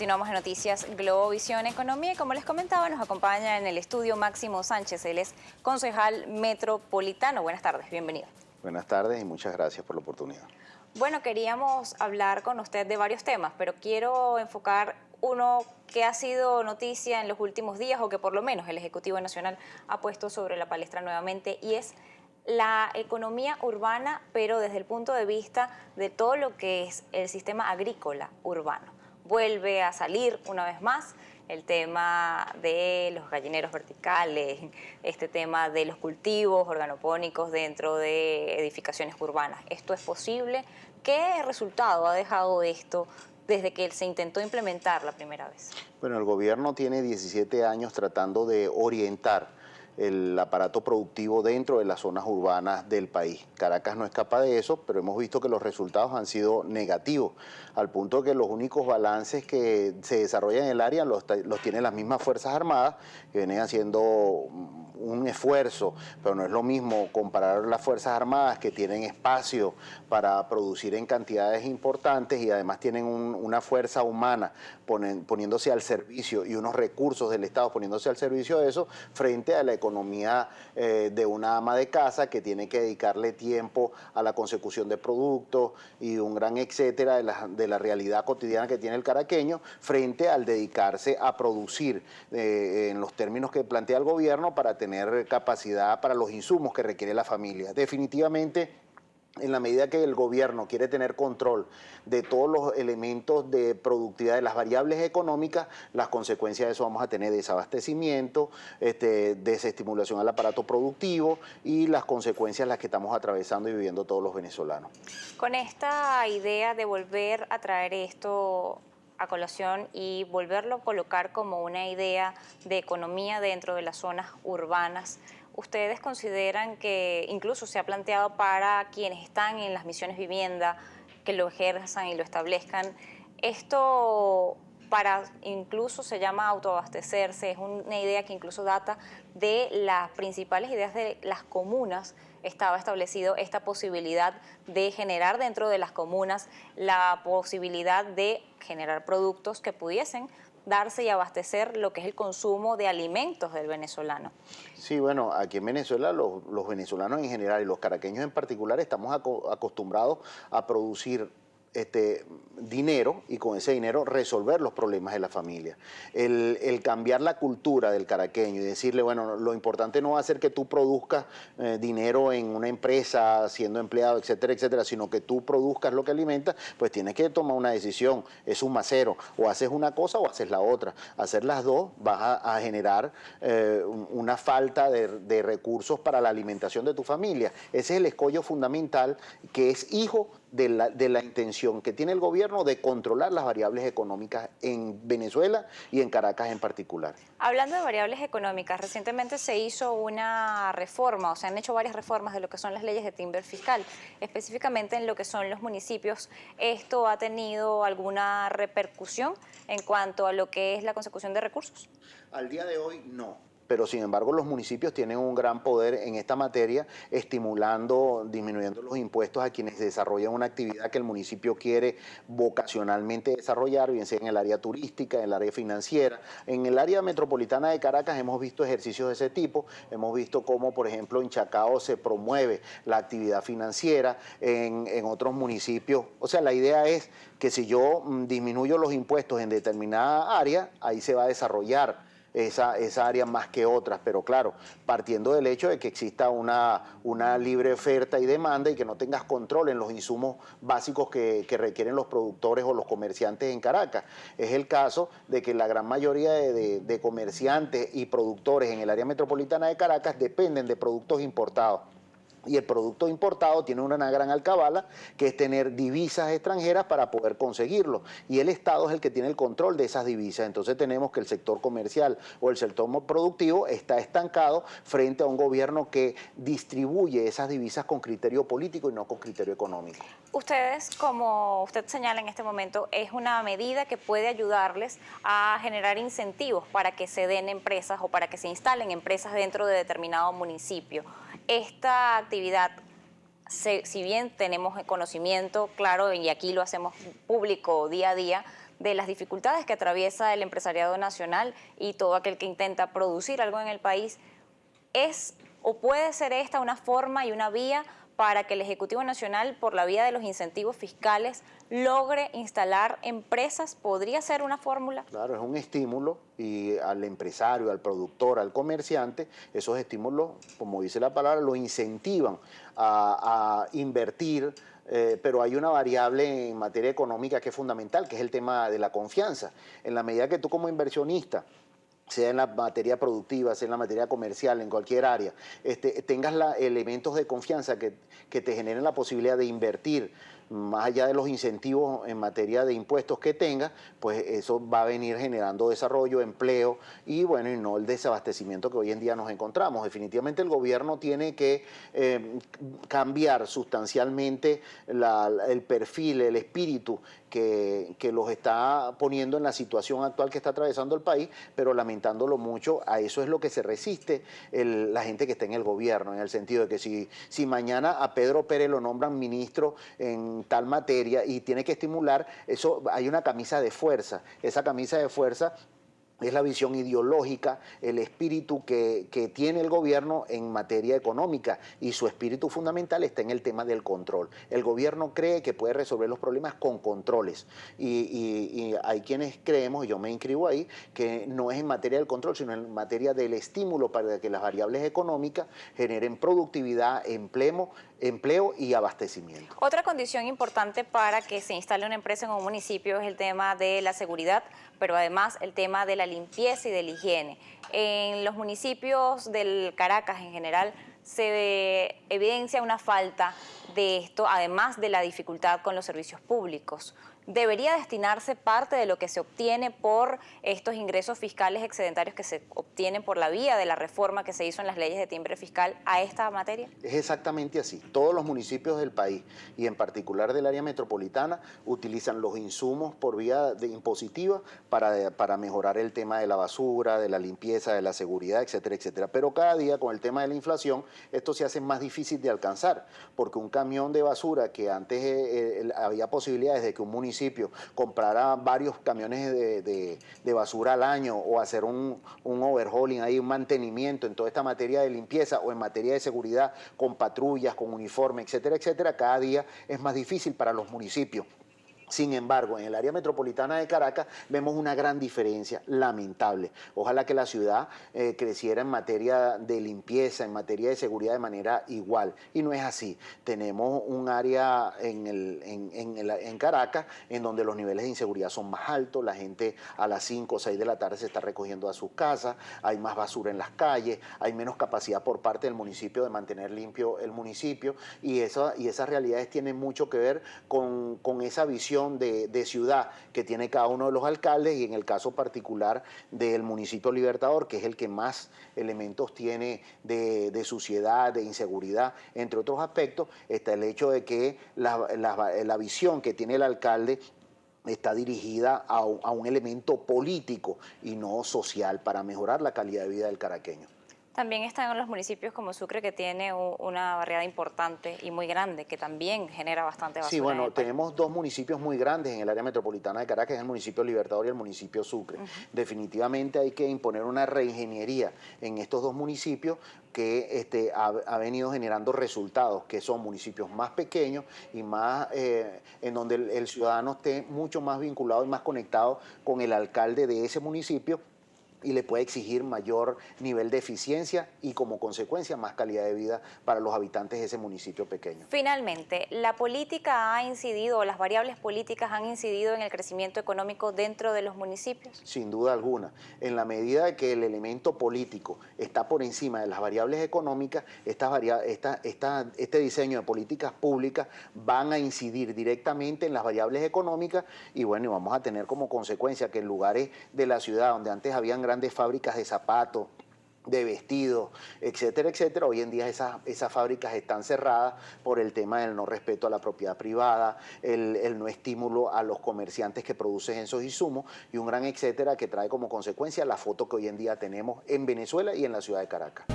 Continuamos en Noticias Globovisión Economía y como les comentaba nos acompaña en el estudio Máximo Sánchez, él es concejal metropolitano. Buenas tardes, bienvenido. Buenas tardes y muchas gracias por la oportunidad. Bueno, queríamos hablar con usted de varios temas, pero quiero enfocar uno que ha sido noticia en los últimos días o que por lo menos el Ejecutivo Nacional ha puesto sobre la palestra nuevamente y es la economía urbana, pero desde el punto de vista de todo lo que es el sistema agrícola urbano. Vuelve a salir una vez más el tema de los gallineros verticales, este tema de los cultivos organopónicos dentro de edificaciones urbanas. ¿Esto es posible? ¿Qué resultado ha dejado esto desde que se intentó implementar la primera vez? Bueno, el gobierno tiene 17 años tratando de orientar el aparato productivo dentro de las zonas urbanas del país. Caracas no escapa de eso, pero hemos visto que los resultados han sido negativos, al punto que los únicos balances que se desarrollan en el área los tienen las mismas Fuerzas Armadas, que vienen haciendo un esfuerzo, pero no es lo mismo comparar las Fuerzas Armadas que tienen espacio para producir en cantidades importantes y además tienen una fuerza humana poniéndose al servicio y unos recursos del Estado poniéndose al servicio de eso, frente a la economía de una ama de casa que tiene que dedicarle tiempo a la consecución de productos y un gran etcétera de la realidad cotidiana que tiene el caraqueño, frente al dedicarse a producir en los términos que plantea el gobierno para tener capacidad para los insumos que requiere la familia. Definitivamente, en la medida que el gobierno quiere tener control de todos los elementos de productividad, de las variables económicas, las consecuencias de eso vamos a tener desabastecimiento, desestimulación al aparato productivo y las consecuencias las que estamos atravesando y viviendo todos los venezolanos. Con esta idea de volver a traer esto a colación y volverlo a colocar como una idea de economía dentro de las zonas urbanas, ¿ustedes consideran que incluso se ha planteado para quienes están en las misiones vivienda, que lo ejerzan y lo establezcan, esto para incluso se llama autoabastecerse, es una idea que incluso data de las principales ideas de las comunas? Estaba establecido esta posibilidad de generar dentro de las comunas la posibilidad de generar productos que pudiesen darse y abastecer lo que es el consumo de alimentos del venezolano. Sí, bueno, aquí en Venezuela los venezolanos en general y los caraqueños en particular estamos acostumbrados a producir dinero y con ese dinero resolver los problemas de la familia. El cambiar la cultura del caraqueño y decirle, bueno, lo importante no va a ser que tú produzcas dinero en una empresa siendo empleado, etcétera, etcétera, sino que tú produzcas lo que alimentas, pues tienes que tomar una decisión, es suma cero, o haces una cosa o haces la otra. Hacer las dos vas a generar una falta de recursos para la alimentación de tu familia. Ese es el escollo fundamental que es hijo de la intención que tiene el gobierno de controlar las variables económicas en Venezuela y en Caracas en particular. Hablando de variables económicas, recientemente se hizo una reforma, o se han hecho varias reformas de lo que son las leyes de timbre fiscal, específicamente en lo que son los municipios. ¿Esto ha tenido alguna repercusión en cuanto a lo que es la consecución de recursos? Al día de hoy, no. Pero sin embargo los municipios tienen un gran poder en esta materia, estimulando, disminuyendo los impuestos a quienes desarrollan una actividad que el municipio quiere vocacionalmente desarrollar, bien sea en el área turística, en el área financiera. En el área metropolitana de Caracas hemos visto ejercicios de ese tipo, hemos visto cómo, por ejemplo, en Chacao se promueve la actividad financiera, en otros municipios. O sea, la idea es que si yo disminuyo los impuestos en determinada área, ahí se va a desarrollar esa área más que otras, pero claro, partiendo del hecho de que exista una libre oferta y demanda y que no tengas control en los insumos básicos que requieren los productores o los comerciantes en Caracas. Es el caso de que la gran mayoría de comerciantes y productores en el área metropolitana de Caracas dependen de productos importados. Y el producto importado tiene una gran alcabala, que es tener divisas extranjeras para poder conseguirlo. Y el Estado es el que tiene el control de esas divisas. Entonces tenemos que el sector comercial o el sector productivo está estancado frente a un gobierno que distribuye esas divisas con criterio político y no con criterio económico. Ustedes, como usted señala en este momento, es una medida que puede ayudarles a generar incentivos para que se den empresas o para que se instalen empresas dentro de determinado municipio. Esta actividad, si bien tenemos conocimiento, claro, y aquí lo hacemos público día a día, de las dificultades que atraviesa el empresariado nacional y todo aquel que intenta producir algo en el país. ¿Es o puede ser esta una forma y una vía para que el Ejecutivo Nacional, por la vía de los incentivos fiscales, logre instalar empresas? ¿Podría ser una fórmula? Claro, es un estímulo y al empresario, al productor, al comerciante, esos estímulos, como dice la palabra, lo incentivan a invertir, pero hay una variable en materia económica que es fundamental, que es el tema de la confianza. En la medida que tú como inversionista, sea en la materia productiva, sea en la materia comercial, en cualquier área, tengas elementos de confianza que te generen la posibilidad de invertir, más allá de los incentivos en materia de impuestos que tengas, pues eso va a venir generando desarrollo, empleo y bueno, y no el desabastecimiento que hoy en día nos encontramos. Definitivamente el gobierno tiene que cambiar sustancialmente el perfil, el espíritu que los está poniendo en la situación actual que está atravesando el país, pero lamentándolo mucho, a eso es lo que se resiste la gente que está en el gobierno, en el sentido de que si mañana a Pedro Pérez lo nombran ministro en tal materia y tiene que estimular, eso hay una camisa de fuerza, esa camisa de fuerza es la visión ideológica, el espíritu que tiene el gobierno en materia económica y su espíritu fundamental está en el tema del control. El gobierno cree que puede resolver los problemas con controles y hay quienes creemos, y yo me inscribo ahí, que no es en materia del control, sino en materia del estímulo para que las variables económicas generen productividad, empleo y abastecimiento. Otra condición importante para que se instale una empresa en un municipio es el tema de la seguridad, pero además el tema de la limpieza y de la higiene. En los municipios del Caracas en general se evidencia una falta de esto, además de la dificultad con los servicios públicos. ¿Debería destinarse parte de lo que se obtiene por estos ingresos fiscales excedentarios que se obtienen por la vía de la reforma que se hizo en las leyes de timbre fiscal a esta materia? Es exactamente así. Todos los municipios del país y en particular del área metropolitana utilizan los insumos por vía impositiva para mejorar el tema de la basura, de la limpieza, de la seguridad, etcétera, etcétera. Pero cada día con el tema de la inflación esto se hace más difícil de alcanzar porque un camión de basura que antes había posibilidades de que un municipio comprara varios camiones de basura al año o hacer un overhauling, ahí, un mantenimiento en toda esta materia de limpieza o en materia de seguridad con patrullas, con uniforme, etcétera, etcétera, cada día es más difícil para los municipios. Sin embargo, en el área metropolitana de Caracas vemos una gran diferencia, lamentable. Ojalá que la ciudad creciera en materia de limpieza, en materia de seguridad de manera igual. Y no es así. Tenemos un área en Caracas en donde los niveles de inseguridad son más altos, la gente a las 5 o 6 de la tarde se está recogiendo a sus casas, hay más basura en las calles, hay menos capacidad por parte del municipio de mantener limpio el municipio y esas realidades tienen mucho que ver con esa visión de ciudad que tiene cada uno de los alcaldes y en el caso particular del municipio Libertador, que es el que más elementos tiene de suciedad, de inseguridad, entre otros aspectos, está el hecho de que la visión que tiene el alcalde está dirigida a un elemento político y no social para mejorar la calidad de vida del caraqueño. También están los municipios como Sucre, que tiene una barriada importante y muy grande, que también genera bastante basura. Sí, bueno, tenemos dos municipios muy grandes en el área metropolitana de Caracas, es el municipio Libertador y el municipio Sucre. Definitivamente hay que imponer una reingeniería en estos dos municipios que ha venido generando resultados, que son municipios más pequeños y más en donde el ciudadano esté mucho más vinculado y más conectado con el alcalde de ese municipio y le puede exigir mayor nivel de eficiencia y como consecuencia más calidad de vida para los habitantes de ese municipio pequeño. Finalmente, ¿la política ha incidido, las variables políticas han incidido en el crecimiento económico dentro de los municipios? Sin duda alguna. En la medida que el elemento político está por encima de las variables económicas, este diseño de políticas públicas van a incidir directamente en las variables económicas y bueno, vamos a tener como consecuencia que en lugares de la ciudad donde antes habían grandes fábricas de zapatos, de vestidos, etcétera, etcétera. Hoy en día esas fábricas están cerradas por el tema del no respeto a la propiedad privada, el no estímulo a los comerciantes que producen esos insumos y un gran etcétera que trae como consecuencia la foto que hoy en día tenemos en Venezuela y en la ciudad de Caracas.